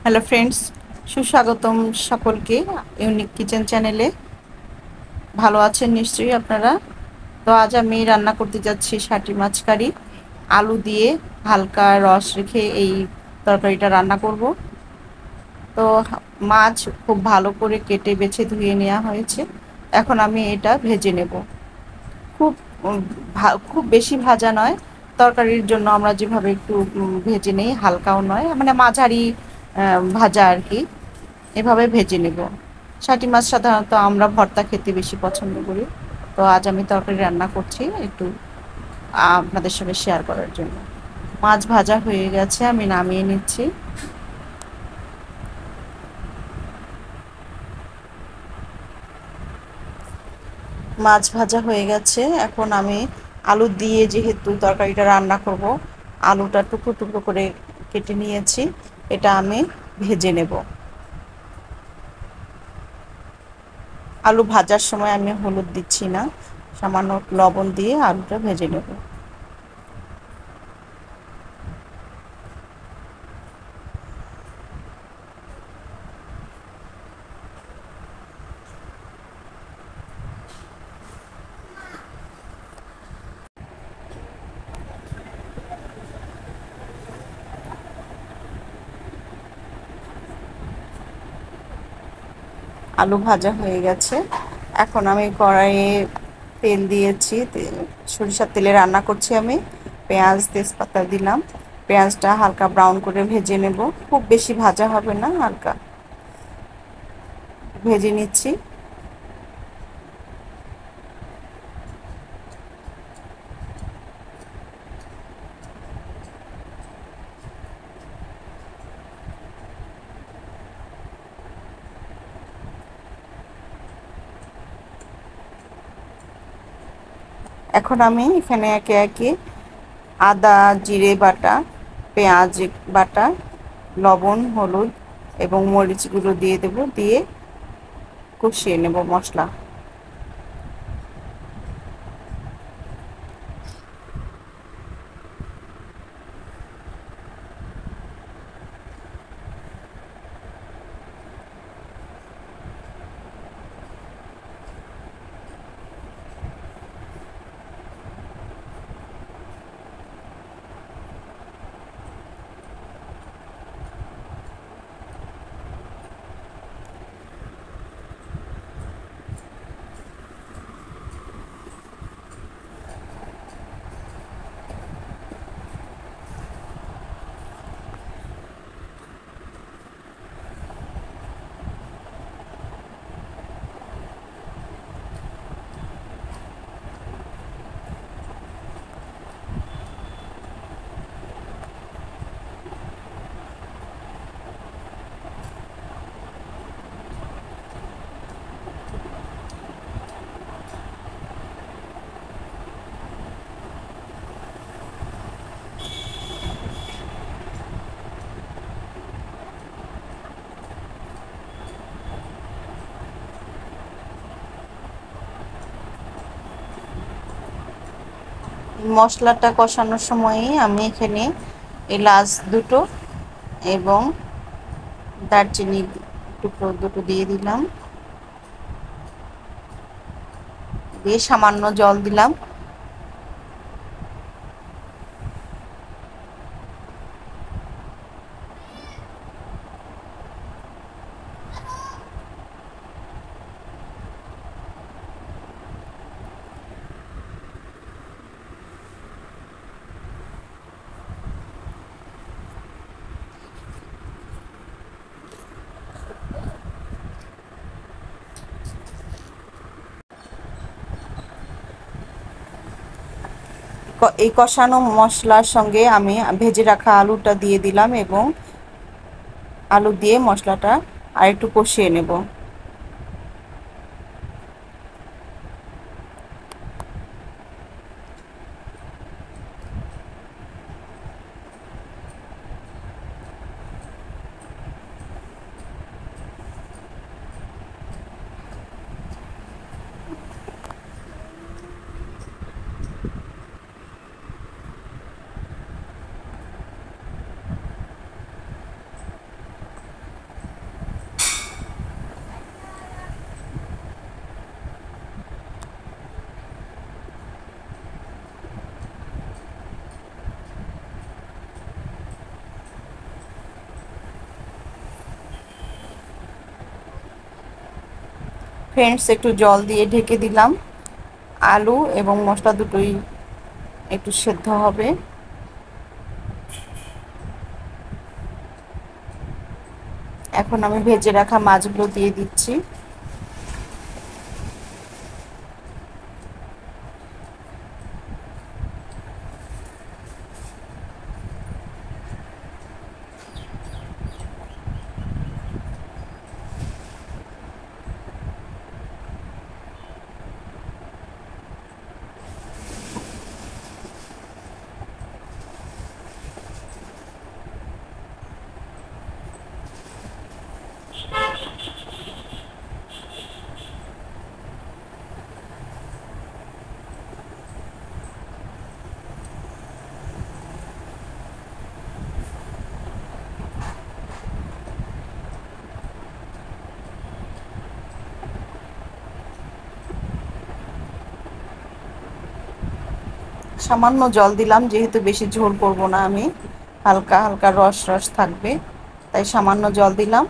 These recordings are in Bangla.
হ্যালো ফ্রেন্ডস, সুস্বাগতম সকলকে ইউনিক কিচেন চ্যানেলে। ভালো আছেন নিশ্চয়ই আপনারা। তো আজ আমি রান্না করতে যাচ্ছি শাটি মাছ কারি। আলু দিয়ে হালকা রস রেখে এই তরকারিটা রান্না করব। তো মাছ খুব ভালো করে কেটে বেছে ধুয়ে নেওয়া হয়েছে। এখন আমি এটা ভেজে নেব। খুব খুব বেশি ভাজা নয়, তরকারির জন্য আমরা যেভাবে একটু ভেজে নেই, হালকাও নয়, মানে মাঝারি ভাজা আর কি। এভাবে ভেজে নেব। শাটি মাছ সাধারণত আমরা ভর্তা খেতে বেশি পছন্দ করি। তো আজ আমি তরকারি রান্না করছি একটু আপনাদের সঙ্গে শেয়ার করার জন্য। মাছ ভাজা হয়ে গেছে, আমি নামিয়ে নিচ্ছি। মাছ ভাজা হয়ে গেছে, এখন আমি আলু দিয়ে যেহেতু তরকারিটা রান্না করব, আলুটা টুকরো টুকরো করে কেটে নিয়েছি। এটা আমি ভেজে নেব। আলু ভাজার সময় আমি হলুদ দিচ্ছি না, সামান্য লবণ দিয়ে আলুটা ভেজে নেব। আলু ভাজা হয়ে গেছে, এখন আমি কড়াইয়ে তেল দিয়েছি। সরিষার তেলে রান্না করছি আমি। পেঁয়াজ তেজপাতা দিলাম। পেঁয়াজটা হালকা ব্রাউন করে ভেজে নেব। খুব বেশি ভাজা হবে না, হালকা ভেজে নিচ্ছি। এখন আমি এখানে একে একে আদা জিরে বাটা, পেঁয়াজ বাটা, লবণ হলুদ এবং মরিচ গুঁড়ো দিয়ে দেব, দিয়ে কষিয়ে নেব মশলা। মশলাটা কষানোর সময়ই আমি এখানে এলাচ দুটো এবং দারচিনি টুকরো দুটো দিয়ে দিলাম, দিয়ে সামান্য জল দিলাম। এই কষানো মশলার সঙ্গে আমি ভেজে রাখা আলুটা দিয়ে দিলাম এবং আলু দিয়ে মশলাটা আর একটু কষিয়ে নেব। ফ্রেন্ডস একটু জল দিয়ে ঢেকে দিলাম। আলু এবং মশলা দুটোই একটু সেদ্ধ হবে। এখন আমি ভেজে রাখা মাছগুলো দিয়ে দিচ্ছি। সামান্য জল দিলাম, যেহেতু বেশি ঝোল করব না আমি, হালকা হালকা রস রস থাকবে, তাই সামান্য জল দিলাম।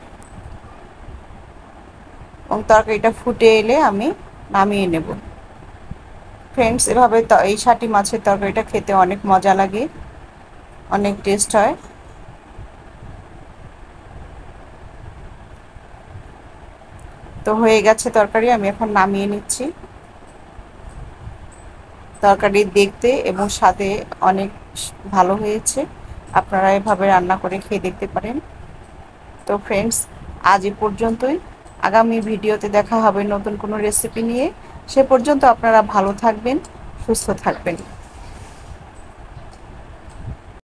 এবং তরকারিটা ফুটে এলে আমি নামিয়ে নেব। ফ্রেন্ডস, এভাবে এই শাটি মাছের তরকারিটা খেতে অনেক মজা লাগে, অনেক টেস্ট হয়। তো হয়ে গেছে তরকারি, আমি এখন নামিয়ে নিচ্ছি। তরকারি দেখতে এবং স্বাদে অনেক ভালো হয়েছে। আপনারা এভাবে রান্না করে খেয়ে দেখতে পারেন। তো ফ্রেন্ডস, আজ এ পর্যন্তই। আগামী ভিডিওতে দেখা হবে নতুন কোনো রেসিপি নিয়ে। সে পর্যন্ত আপনারা ভালো থাকবেন, সুস্থ থাকবেন।